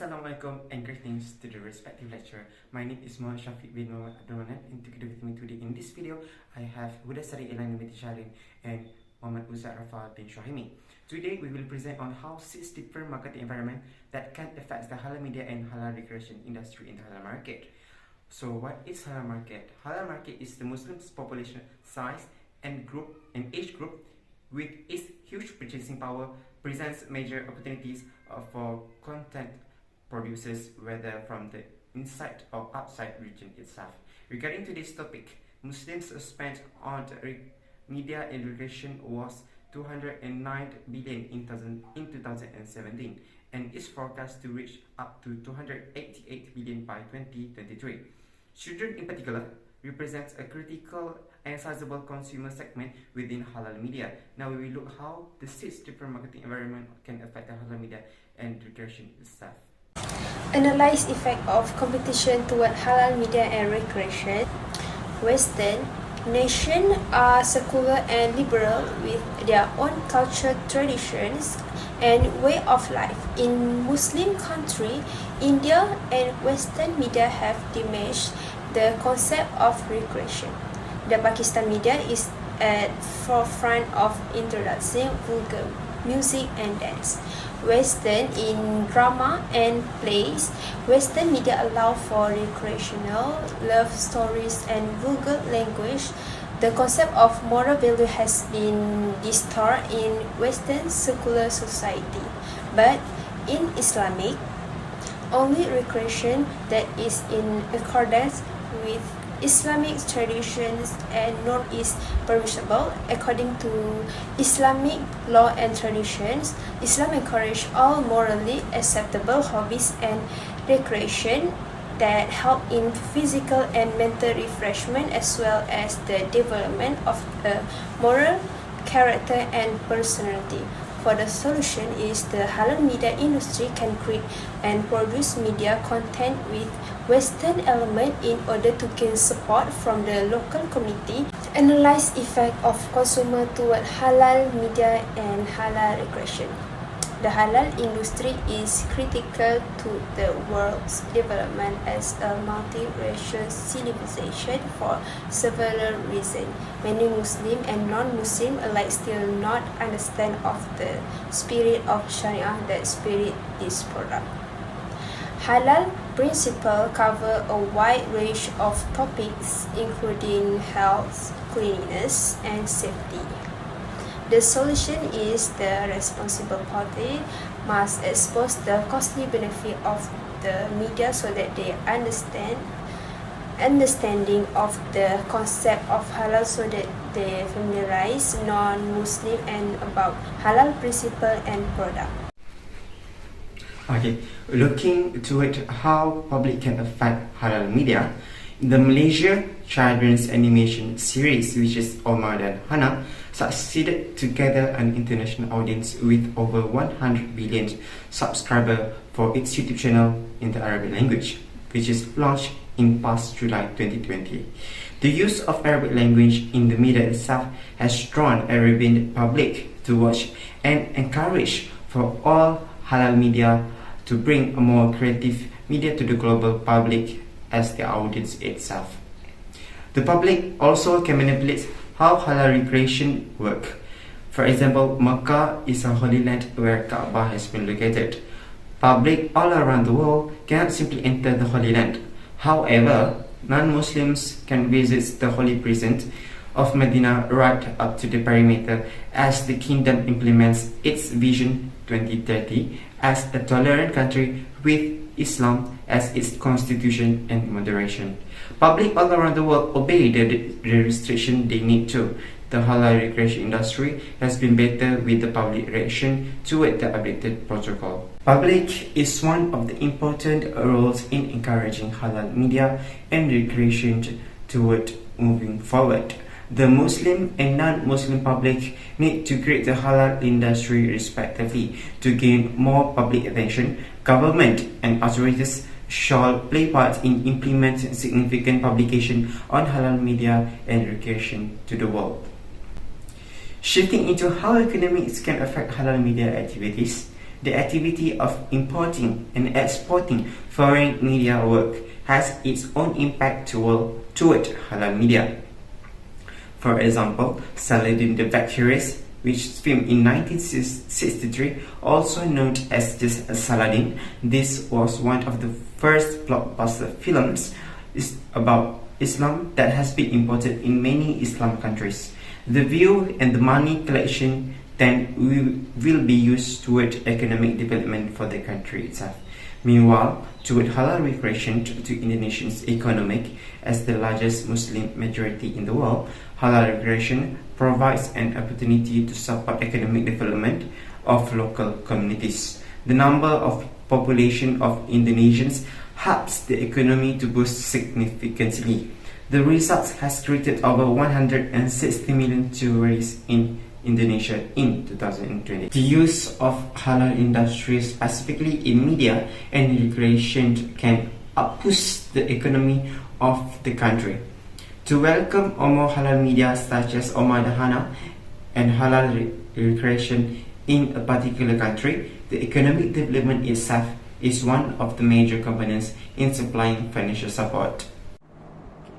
Assalamualaikum and greetings to the respective lecturer. My name is Muhammad Shafiq bin Muhammad Abdul Manan, and together with me today in this video, I have Hudasari Islamic Marketing and Muhammad Uzzar Rafa bin Shahimi. Today we will present on how 6 different marketing environment that can affect the halal media and halal recreation industry in the halal market. So what is halal market? Halal market is the Muslims population size and age group with its huge purchasing power presents major opportunities for content producers, whether from the inside or outside region itself. Regarding to this topic, Muslims spent on media education was 209 billion in 2017 and is forecast to reach up to 288 billion by 2023. Children in particular represents a critical and sizable consumer segment within halal media. Now we will look how the 6 different marketing environment can affect the halal media and recreation itself. Analyze effect of competition toward halal media and recreation. Western nations are secular and liberal with their own culture, traditions, and way of life. In Muslim country, India and Western media have diminished the concept of recreation. The Pakistan media is at forefront of introducing vulgar music and dance. Western in drama and plays, Western media allow for recreational love stories and vulgar language. The concept of moral value has been distorted in Western secular society, but in Islamic, only recreation that is in accordance with Islamic traditions and norm is permissible. According to Islamic law and traditions, Islam encourages all morally acceptable hobbies and recreation that help in physical and mental refreshment as well as the development of a moral character and personality. For the solution is the halal media industry can create and produce media content with Western element in order to gain support from the local community. Analyze effect of consumer toward halal media and halal recreation. The halal industry is critical to the world's development as a multiracial civilization for several reasons. Many Muslim and non-Muslim alike still not understand of the spirit of Sharia that spirit this product. Halal principles cover a wide range of topics including health, cleanliness, and safety. The solution is the responsible party must expose the costly benefit of the media so that they understanding of the concept of halal so that they familiarize non-Muslim and about halal principle and product. Okay, looking toward how public can affect halal media, the Malaysia children's animation series, which is Omar dan Hana, succeeded to gather an international audience with over 100 billion subscribers for its YouTube channel in the Arabic language, which is launched in past July 2020. The use of Arabic language in the media itself has drawn Arabian public to watch and encourage for all halal media to bring a more creative media to the global public as the audience itself. The public also can manipulate how halal recreation work. For example, Makkah is a holy land where Kaaba has been located. Public all around the world cannot simply enter the holy land. However, non-Muslims can visit the holy precinct of Medina right up to the perimeter as the kingdom implements its Vision 2030 as a tolerant country with Islam as its constitution and moderation. Public all around the world obey the restriction they need to. The halal recreation industry has been better with the public reaction toward the updated protocol. Public is one of the important roles in encouraging halal media and recreation toward moving forward. The Muslim and non-Muslim public need to create the halal industry respectively to gain more public attention. Government and authorities shall play part in implementing significant publication on halal media and recreation to the world. Shifting into how economics can affect halal media activities, The activity of importing and exporting foreign media work has its own impact toward halal media. For example, Saladin the Victorious, which filmed in 1963, also known as just Saladin. This was one of the first blockbuster films about Islam that has been imported in many Islam countries. The view and the money collection then will be used toward economic development for the country itself. Meanwhile, toward halal recreation to Indonesia's economic, as the largest Muslim majority in the world, halal recreation provides an opportunity to support economic development of local communities. The number of population of Indonesians helps the economy to boost significantly. The result has created over 160 million tourists in Indonesia in 2020. The use of halal industry specifically in media and recreation can boost the economy of the country. To welcome more halal media such as Omar Dahana and halal recreation in a particular country, the economic development itself is one of the major components in supplying financial support.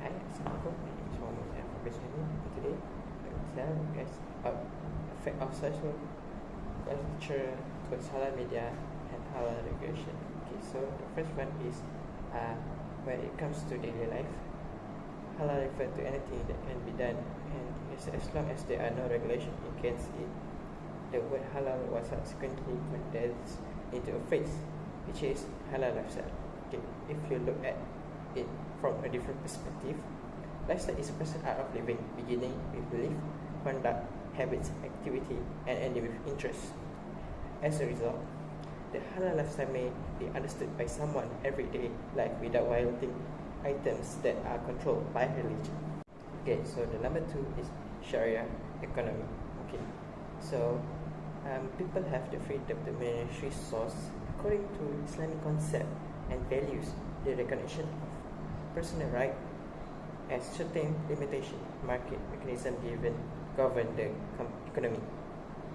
Hi, Assalamualaikum. My name is Muhammad and today I will tell you guys about the effect of social culture towards halal media and halal regulation. Okay, so the first one is when it comes to daily life, halal refers to anything that can be done, and as long as there are no regulations against it. The word halal was subsequently condensed into a phrase, which is halal lifestyle. Okay, if you look at it from a different perspective, lifestyle is a person's art of living, beginning with belief, conduct, habits, activity, and ending with interest. As a result, the halal lifestyle may be understood by someone everyday life without violating items that are controlled by religion. Okay, so the number 2 is Sharia economy. Okay, so people have the freedom to manage resources according to Islamic concept and values. The recognition of personal right as certain limitation market mechanism govern the economy.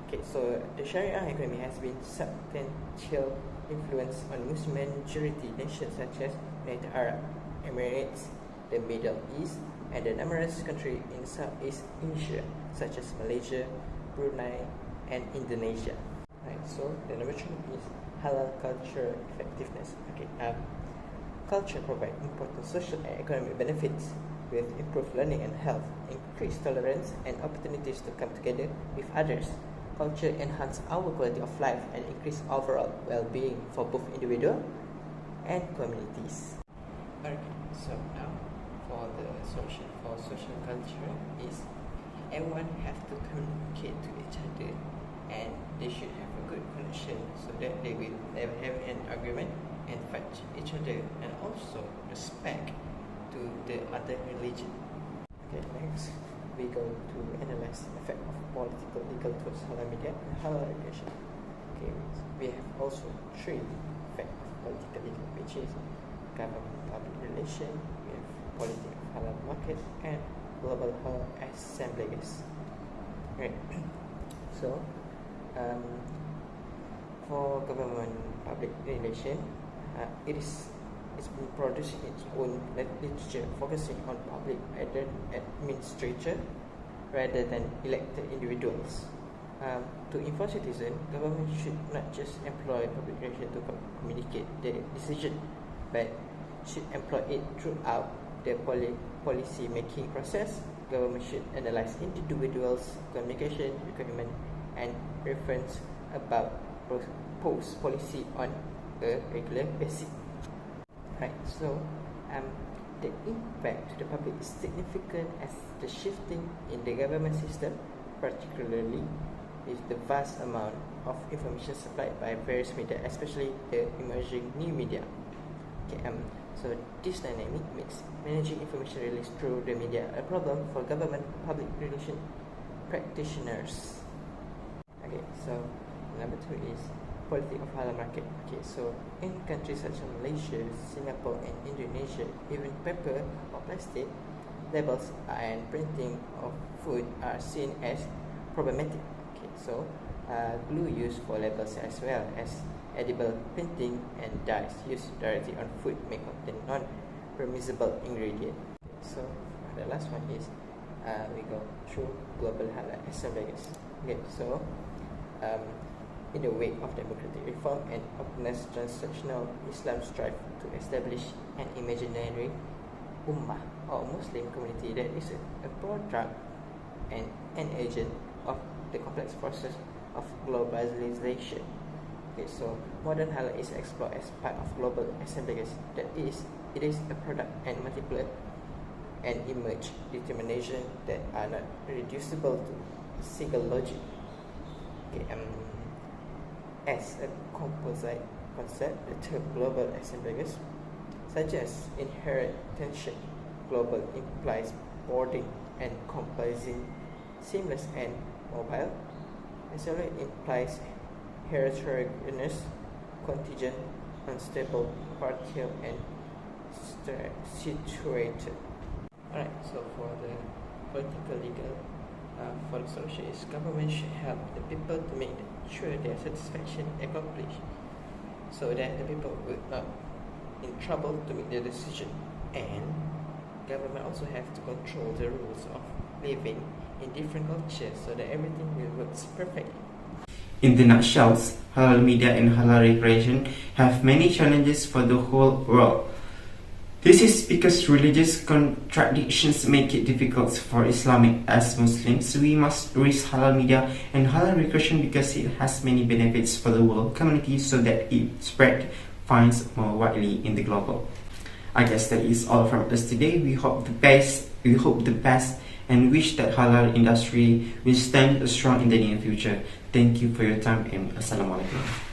Okay, so the Sharia economy has been substantial influence on Muslim majority nations such as United Arab Emirates, the Middle East, and the numerous countries in Southeast Asia such as Malaysia, Brunei, and Indonesia. Right, so the number 3 is halal culture effectiveness. Okay, culture provides important social and economic benefits with improved learning and health, increased tolerance, and opportunities to come together with others. Culture enhances our quality of life and increase overall well-being for both individuals and communities. Okay, so now for social culture is everyone have to communicate to each other, and they should have a good connection so that they will never have an argument and fight each other, and also respect to the other religion. Okay, next we go to analyze the effect of political legal towards halal media and halal regulation. Okay, we have also 3 effects of political legal, which is government public relation, we have politics of halal market, and global halal assemblies. Right. So for government public relation, it's been producing its own literature focusing on public administrator rather than elected individuals. To inform citizens, government should not just employ public relation to communicate the decision, but should employ it throughout the policy making process. Government should analyze individuals' communication requirement and preference about proposed policy on a regular basis. Right, so the impact to the public is significant as the shifting in the government system, particularly with the vast amount of information supplied by various media, especially the emerging new media. Okay, so this dynamic makes managing information released through the media a problem for government public relation practitioners. Okay, so number 2 is politics of halal market. Okay, so in countries such as Malaysia, Singapore, and Indonesia, even paper or plastic labels and printing of food are seen as problematic. Okay, so glue used for labels as well as edible printing and dyes used directly on food may contain non-permissible ingredient. So the last one is we go through global halal assemblies. Okay, so in the wake of democratic reform and openness, transactional Islam strive to establish an imaginary ummah or Muslim community that is a product and an agent of the complex process of globalization. Okay, so modern halal is explored as part of global assemblies. That is, it is a product and multiple and image determination that are not reducible to single logic. Okay, as a composite concept, the term global assemblies suggests inherent tension. Global implies boarding and comprising seamless and mobile. Assembly implies heterogeneous, contingent, unstable, partial, and situated. Alright, so for the political legal, for the solution is government should help the people to make sure their satisfaction accomplished, so that the people will not in trouble to make their decision, and government also have to control the rules of living in different cultures so that everything will work perfectly. In the nutshell, halal media and halal recreation have many challenges for the whole world. This is because religious contradictions make it difficult for Islamic as Muslims. We must raise halal media and halal recreation because it has many benefits for the world community so that it spread finds more widely in the global. I guess that is all from us today. We hope the best and wish that halal industry will stand strong in the near future. Thank you for your time and Assalamualaikum.